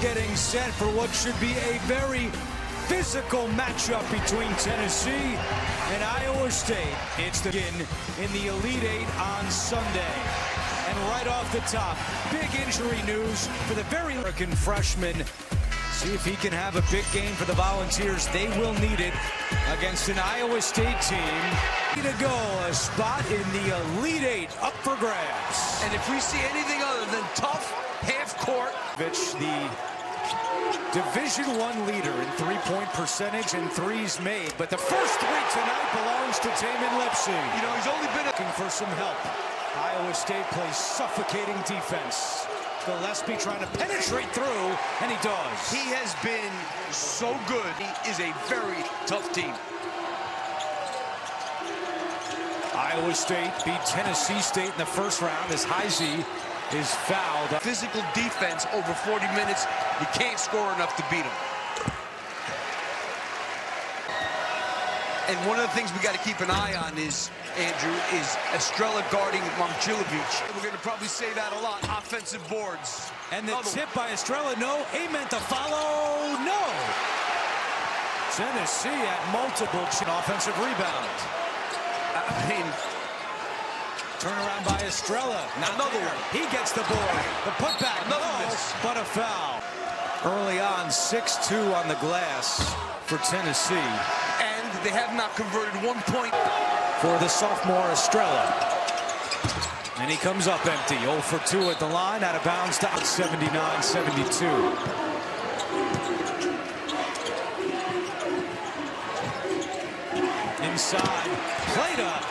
getting set for what should be a very physical matchup between Tennessee and Iowa State. It's in the Elite Eight on Sunday. And right off the top, big injury news for the very American freshman. See if he can have a big game for the Volunteers. They will need it against an Iowa State team. To go, a spot in the Elite Eight up for grabs. And if we see anything other than tough half-court. The Division I leader in three-point percentage and threes made. But the first three tonight belongs to Tamin Lipsey. You know, he's only been looking for some help. Iowa State plays suffocating defense. Gillespie trying to penetrate through, and he does. He has been so good. He is a very tough team. Iowa State beat Tennessee State in the first round as Heisey is fouled. Physical defense over 40 minutes. You can't score enough to beat him. And one of the things we got to keep an eye on is, Andrew, is Estrella guarding Momcilovic. We're going to probably say that a lot. Offensive boards. And the tip by Estrella, no. Amen to follow, no. Tennessee at multiple offensive rebound. I mean, turnaround by Estrella. Another one. He gets the board. The putback. Another miss. But a foul. Early on, 6-2 on the glass for Tennessee. And they have not converted 1 point. For the sophomore Estrella. And he comes up empty. 0 for 2 at the line. Out of bounds to 79-72. Inside. Played up.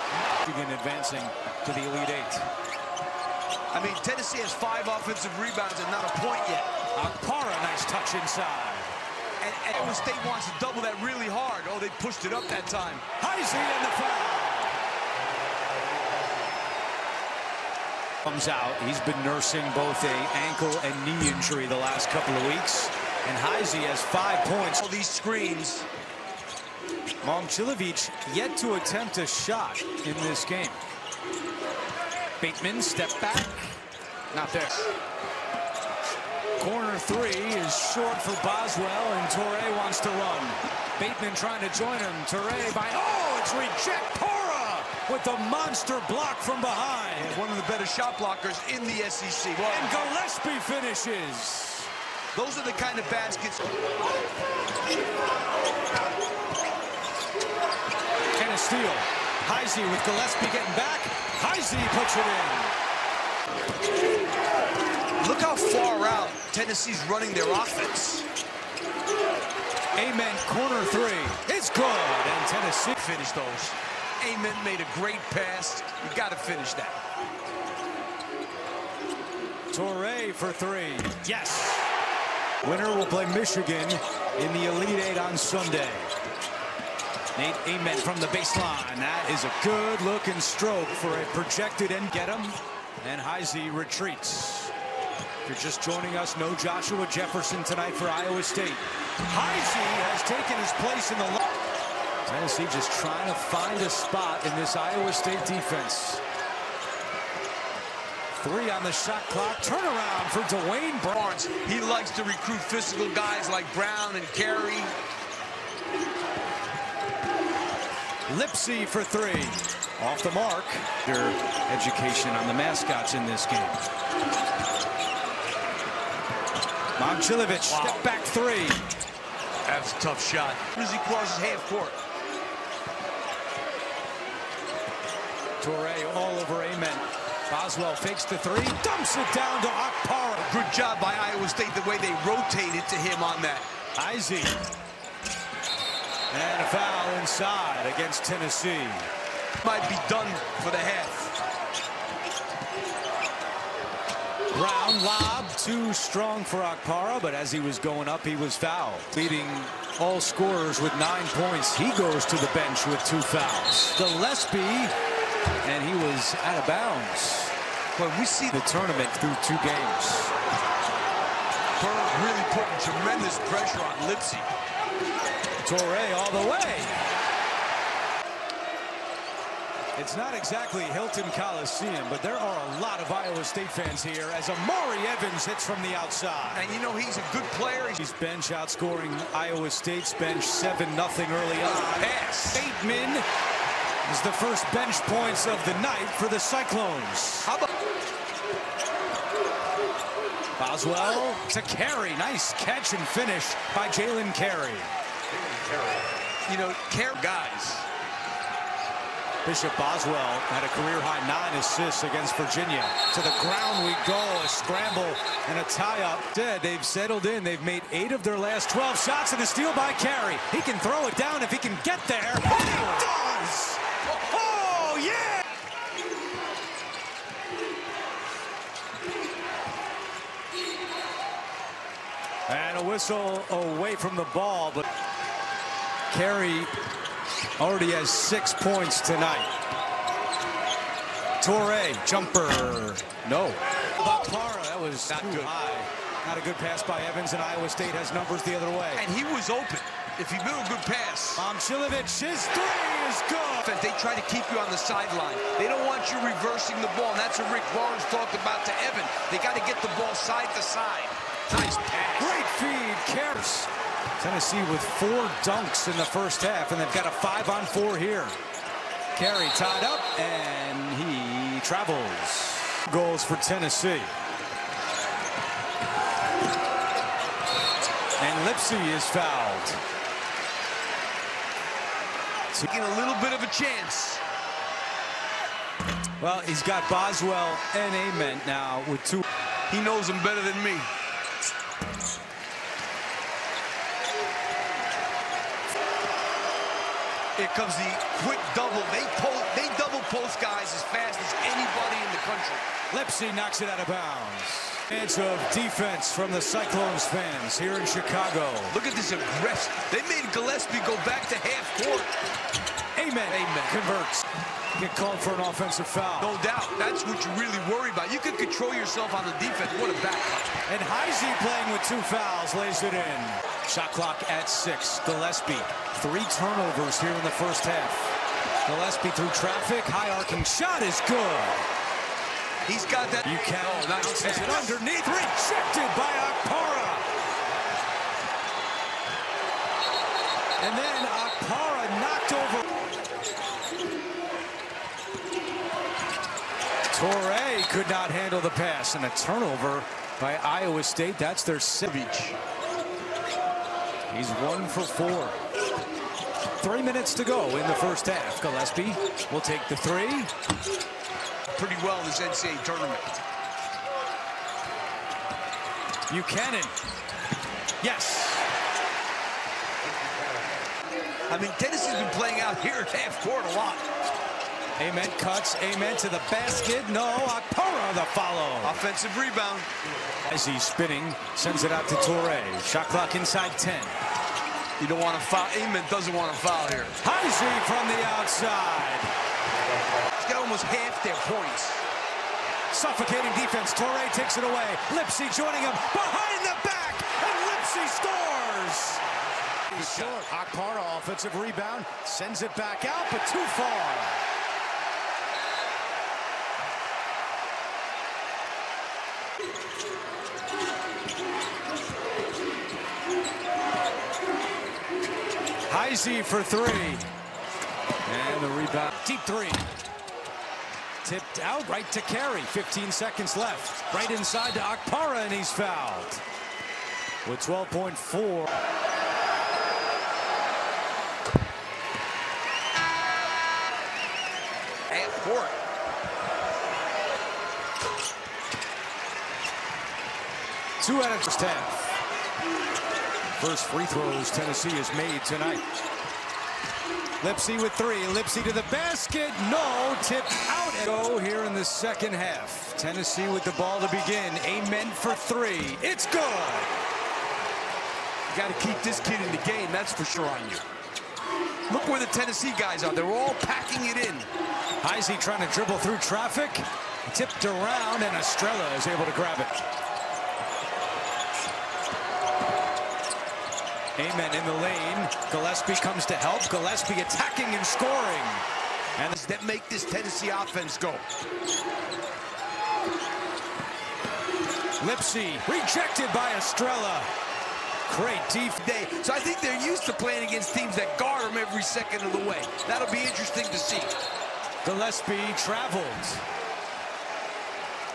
Advancing to the Elite Eight. I mean, Tennessee has 5 offensive rebounds and not a point yet. Akpara, nice touch inside. And Iowa State wants to double that really hard. Oh, they pushed it up that time. Heisey and the foul. Comes out. He's been nursing both a ankle and knee injury the last couple of weeks. And Heisey has 5 points. All these screens. Momcilovic yet to attempt a shot in this game. Bateman, step back. Not there. Corner 3 is short for Boswell, and Toure wants to run. Bateman trying to join him. Toure by, it's reject Pora with the monster block from behind. And one of the better shot blockers in the SEC. Well, and Gillespie finishes. Those are the kind of baskets. And a steal. Heisey with Gillespie getting back. Heisey puts it in. Look how far out Tennessee's running their offense. Amen, corner 3. It's good, and Tennessee finished those. Amen made a great pass. You got to finish that. Toure for 3. Yes. Winner will play Michigan in the Elite Eight on Sunday. Nate Amen from the baseline. That is a good-looking stroke for a projected end. Get him. And Heisey retreats. If you're just joining us, no Joshua Jefferson tonight for Iowa State. Heisey has taken his place in the line. Tennessee just trying to find a spot in this Iowa State defense. 3 on the shot clock. Turnaround for Dwayne Barnes. He likes to recruit physical guys like Brown and Carey. Lipsey for 3. Off the mark. Their education on the mascots in this game. Momcilovic, step back 3. That's a tough shot. As he crosses half court. Toure all over Amen. Boswell fakes the 3, dumps it down to Akpara. Good job by Iowa State the way they rotated to him on that. Heisey. And a foul inside against Tennessee. Might be done for the half. Brown lob, too strong for Akpara, but as he was going up, he was fouled. Leading all scorers with 9 points. He goes to the bench with 2 fouls. Gillespie, and he was out of bounds. When we see the tournament through 2 games. Berg really putting tremendous pressure on Lipsey. Toure all the way. It's not exactly Hilton Coliseum, but there are a lot of Iowa State fans here as Amari Evans hits from the outside. And you know, he's a good player. He's bench outscoring Iowa State's bench 7-0 early on. Pass. Bateman is the first bench points of the night for the Cyclones. How about Boswell to Carey. Nice catch and finish by Jalen Carey. You know, guys. Bishop Boswell had a career-high 9 assists against Virginia. To the ground we go, a scramble and a tie-up. They've settled in. They've made 8 of their last 12 shots, and a steal by Carey. He can throw it down if he can get there. And he does! Oh, yeah! And a whistle away from the ball, but Carey already has 6 points tonight. Torrey, jumper, no. Bakpara, that was not good. High. Not a good pass by Evans, and Iowa State has numbers the other way. And he was open. If he blew a good pass. Momcilovic, his 3 is good. They try to keep you on the sideline. They don't want you reversing the ball, and that's what Rick Barnes talked about to Evan. They got to get the ball side to side. Nice pass. Great feed, Cares. Tennessee with 4 dunks in the first half, and they've got a 5-on-4 here. Carey tied up, and he travels. Goals for Tennessee. And Lipsey is fouled. Taking a little bit of a chance. Well, he's got Boswell and Ament now with 2. He knows them better than me. Here comes the quick double. They double post guys as fast as anybody in the country. Lipsey knocks it out of bounds. Chance of defense from the Cyclones fans here in Chicago. Look at this aggressive. They made Gillespie go back to half court. Amen converts. Get called for an offensive foul. No doubt. That's what you really worry about. You can control yourself on the defense. What a back cut. And Heisey playing with 2 fouls, lays it in. Shot clock at 6. Gillespie, 3 turnovers here in the first half. Gillespie through traffic. High arcing shot is good. He's got that. You can. Oh, nice pass. It underneath. Rejected by Akpara. And then Akpara knocked over. Torrey could not handle the pass, and a turnover by Iowa State. That's their 7th. He's 1 for 4. 3 minutes to go in the first half. Gillespie will take the 3. Pretty well in this NCAA tournament. Buchanan. Yes. I mean, Tennessee's been playing out here at half court a lot. Amen cuts. Amen to the basket. No. Akpara the follow. Offensive rebound. As he's spinning, sends it out to Torrey. Shot clock inside 10. You don't want to foul. Amen doesn't want to foul here. Heisey from the outside. He's got almost half their points. Suffocating defense. Torrey takes it away. Lipsey joining him behind the back, and Lipsey scores. He's short. Akpara offensive rebound, sends it back out, but too far. Heisey for 3. And the rebound. Deep 3. Tipped out right to Carey. 15 seconds left. Right inside to Akpara, and he's fouled. With 12.4. Half court. Two out of first half. First free throws Tennessee has made tonight. Lipsey with 3. Lipsey to the basket. No. Tipped out. Go here in the second half. Tennessee with the ball to begin. Amen for 3. It's good. You got to keep this kid in the game. That's for sure on you. Look where the Tennessee guys are. They're all packing it in. Heisey trying to dribble through traffic. Tipped around, and Estrella is able to grab it. Amen in the lane. Gillespie comes to help. Gillespie attacking and scoring. And that make this Tennessee offense go. Lipsy rejected by Estrella. Great defense. So I think they're used to playing against teams that guard them every second of the way. That'll be interesting to see. Gillespie travels.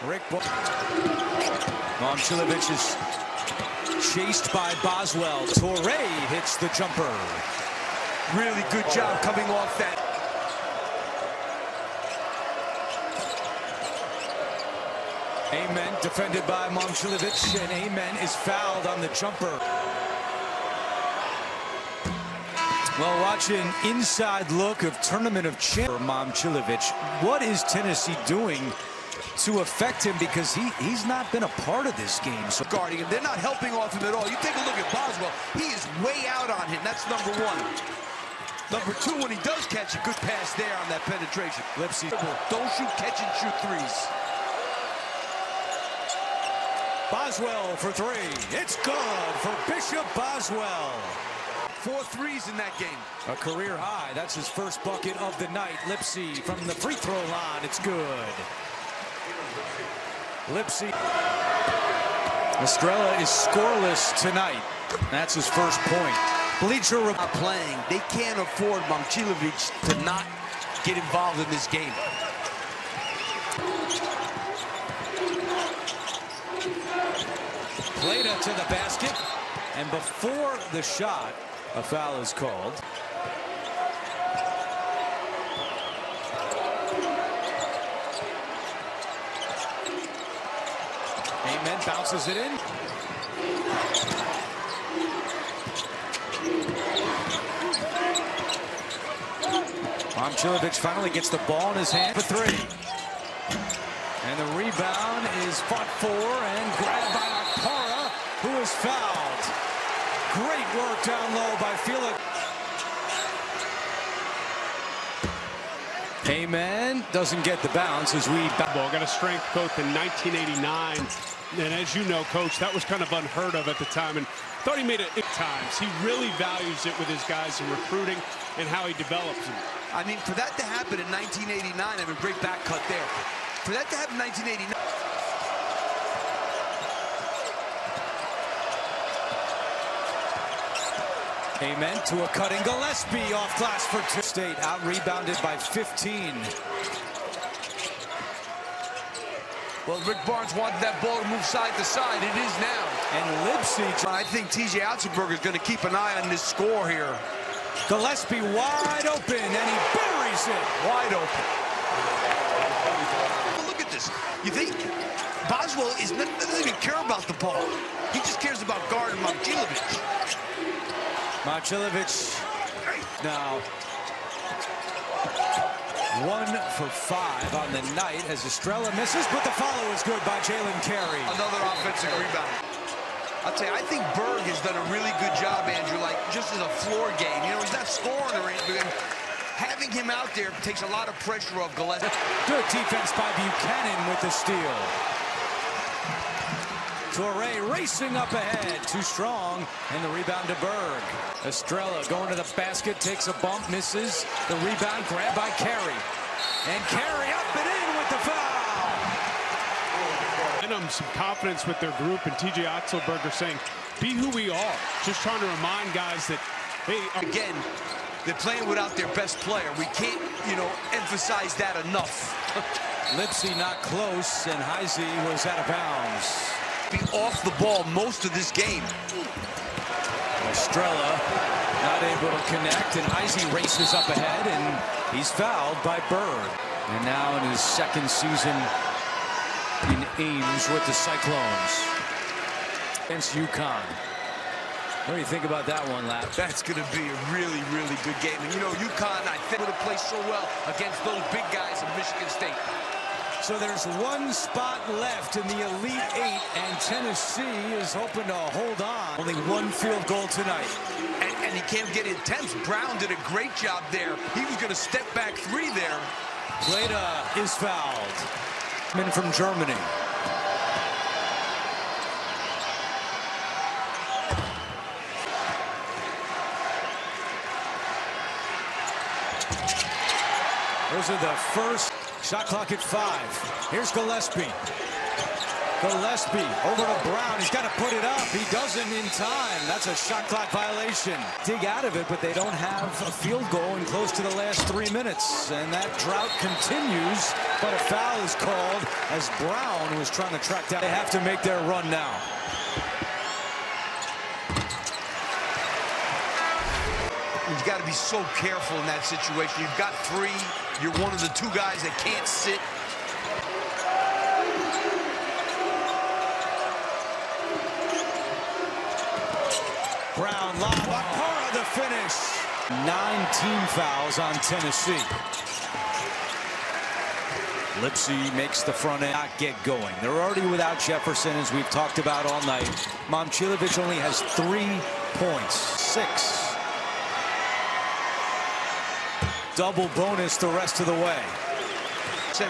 Rick Momcilovic is chased by Boswell. Torrey hits the jumper. Really good job coming off that. Amen defended by Momcilovic, and Amen is fouled on the jumper. Well, watch an inside look of Tournament of Champions for Momcilovic. What is Tennessee doing to affect him, because he's not been a part of this game? So guarding him, they're not helping off him at all. You take a look at Boswell, he is way out on him. That's number one. Number two, when he does catch a good pass there on that penetration. Lipsy. Don't shoot catch and shoot threes. Boswell for three. It's good for Bishop Boswell. 4 threes in that game. A career high. That's his first bucket of the night. Lipsy from the free throw line. It's good. Lipsy. Estrella is scoreless tonight. That's his first point. Bleacher not playing. They can't afford Momcilovic to not get involved in this game. Plata to the basket, and before the shot, a foul is called. Amen bounces it in. Momcilovic finally gets the ball in his hand for three. And the rebound is fought for and grabbed by Akpara, who is fouled. Great work down low by Felix. Amen doesn't get the bounce as we got a strength coach in 1989, and as you know, coach, that was kind of unheard of at the time, and thought he made it at times. He really values it with his guys in recruiting and how he develops them. I mean, for that to happen in 1989, I have a great back cut there. For that to happen in 1989. Amen to a cutting Gillespie off glass for two. State out rebounded by 15. Well, Rick Barnes wanted that ball to move side to side. It is now. And Lipsy. I think T.J. Otzelberger is going to keep an eye on this score here. Gillespie wide open, and he buries it. Wide open. Look at this. You think Boswell doesn't even care about the ball. He just cares about guarding Momcilovic. Momcilovic now 1 for 5 on the night as Estrella misses, but the follow is good by Jalen Carey. Another offensive rebound. I'll tell you, I think Berg has done a really good job, Andrew, like just as a floor game. You know, he's not scoring or anything. Having him out there takes a lot of pressure off Gillespie. Good defense by Buchanan with the steal. Torrey racing up ahead, too strong, and the rebound to Berg. Estrella going to the basket, takes a bump, misses. The rebound grabbed by Carey. And Carey up and in with the foul. And some confidence with their group, and T.J. Otzelberger saying, be who we are. Just trying to remind guys that, hey. Again, they're playing without their best player. We can't, emphasize that enough. Lipsy not close, and Heisey was out of bounds. Be off the ball most of this game. Estrella not able to connect, and Heisey races up ahead, and he's fouled by Berg. And now in his second season in Ames with the Cyclones against UConn. What do you think about that one, Lap? That's going to be a really, really good game. And UConn, I think, would have played so well against those big guys in Michigan State. So there's one spot left in the Elite Eight, and Tennessee is hoping to hold on. Only one field goal tonight. And he can't get attempts. Brown did a great job there. He was going to step back three there. Plata is fouled. Men from Germany. Those are the first. Shot clock at 5. Here's Gillespie. Gillespie over to Brown. He's got to put it up. He doesn't in time. That's a shot clock violation. Dig out of it, but they don't have a field goal in close to the last 3 minutes. And that drought continues, but a foul is called as Brown was trying to track down. They have to make their run now. You've got to be so careful in that situation. You've got 3. You're one of the 2 guys that can't sit. Brown, lob, Akara the finish. 9 team fouls on Tennessee. Lipsy makes the front end not get going. They're already without Jefferson, as we've talked about all night. Momcilovic only has 3 points. 6. Double bonus the rest of the way.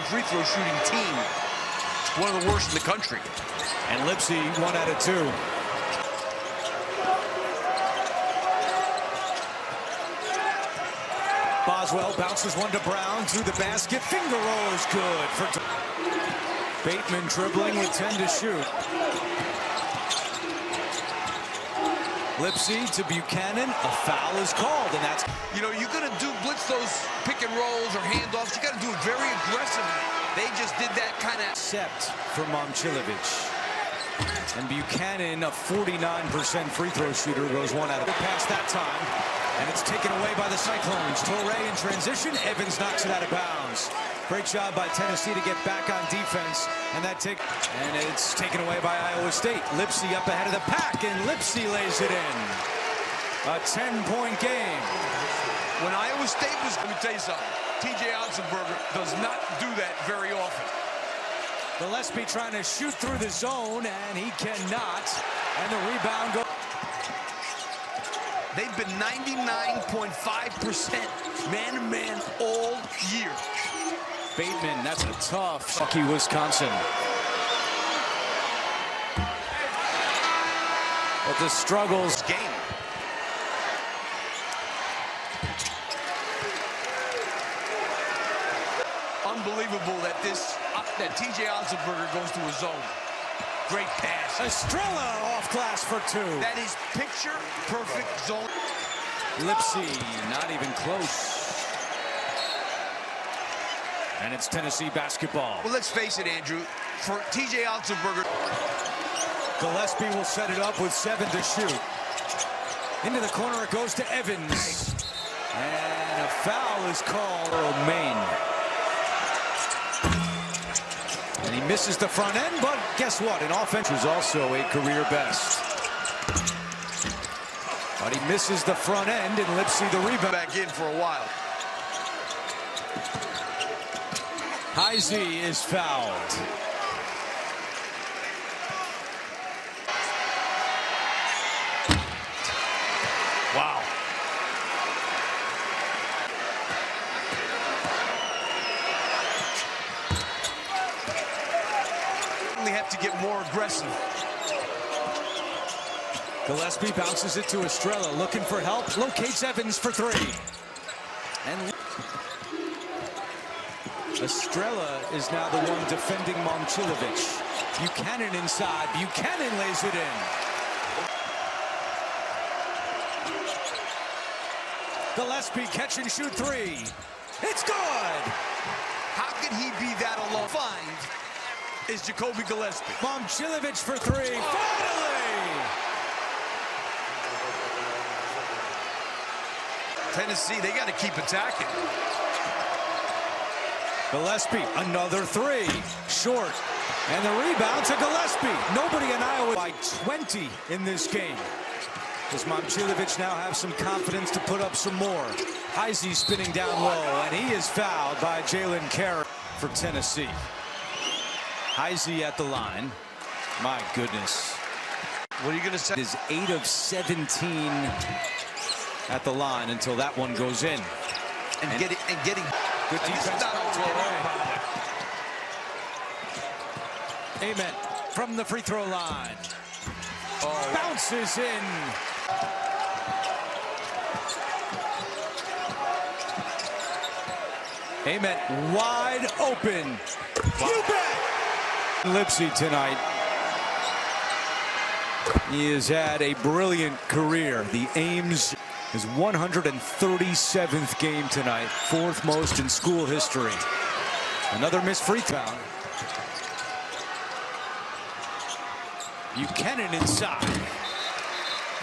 Free throw shooting team. One of the worst in the country. And Lipsy 1 out of 2. Boswell bounces one to Brown through the basket. Finger roll is good for Bateman, dribbling with 10 to shoot. Lipsy to Buchanan. A foul is called, and that's... You know, you're going to blitz those pick and rolls or handoffs. You got to do it very aggressively. They just did that kind of... Except for Momcilovic. And Buchanan, a 49% free throw shooter, goes 1 out of... Past that time, and it's taken away by the Cyclones. Torrey in transition. Evans knocks it out of bounds. Great job by Tennessee to get back on defense, and it's taken away by Iowa State. Lipsy up ahead of the pack, and Lipsy lays it in. A 10-point game. When Iowa State was, let me tell you something, TJ Otzelberger does not do that very often. Gillespie trying to shoot through the zone, and he cannot. And the rebound goes. They've been 99.5% man-to-man all year. Bateman, that's a tough Lucky Wisconsin. But the struggles game. Unbelievable that TJ Otzelberger goes to a zone. Great pass. Estrella off glass for 2. That is picture perfect zone. Lipsy not even close. And it's Tennessee basketball. Well, let's face it, Andrew. For TJ Otzelberger. Gillespie will set it up with 7 to shoot. Into the corner it goes to Evans. And a foul is called on Maine. And he misses the front end, but guess what? An offense was also a career best. But he misses the front end, and Lipsy the rebound. Back in for a while. Heisey is fouled. Wow. Only have to get more aggressive. Gillespie bounces it to Estrella, looking for help, locates Evans for 3. And Estrella is now the one defending Momcilovic. Buchanan inside. Buchanan lays it in. Gillespie catch and shoot 3. It's good. How can he be that alone? Find is Jacoby Gillespie. Momcilovic for 3. Finally! Tennessee, they got to keep attacking. Gillespie, another 3. Short. And the rebound to Gillespie. Nobody in Iowa by 20 in this game. Does Momcilovic now have some confidence to put up some more? Heisey spinning down low, and he is fouled by Jalen Carey for Tennessee. Heisey at the line. My goodness. What are you going to say? It is 8 of 17 at the line until that one goes in. And getting good defense by Torrey. Amen from the free throw line. Oh. Bounces in. Amen wide open. You bet. Lipsy tonight. He has had a brilliant career. The Ames, his 137th game tonight, 4th most in school history. Another missed free throw. Buchanan inside.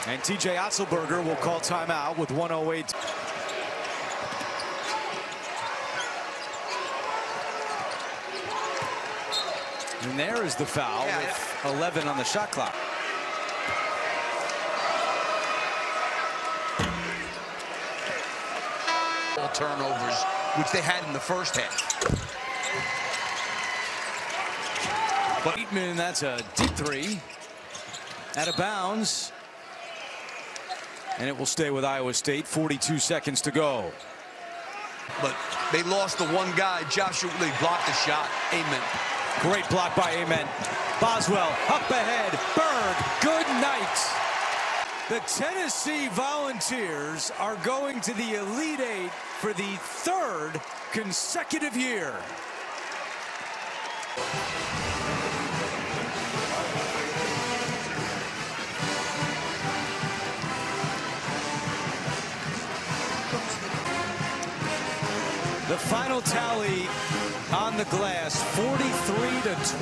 And TJ Otzelberger will call timeout with 1:08. And there is the foul with 11 on the shot clock. Turnovers, which they had in the first half. But Bateman, that's a deep three. Out of bounds. And it will stay with Iowa State. 42 seconds to go. But they lost the one guy. Joshua, they blocked the shot. Amen. Great block by Amen. Boswell up ahead. Berg, good night. The Tennessee Volunteers are going to the Elite Eight for the 3rd consecutive year. The final tally on the glass, 43-20.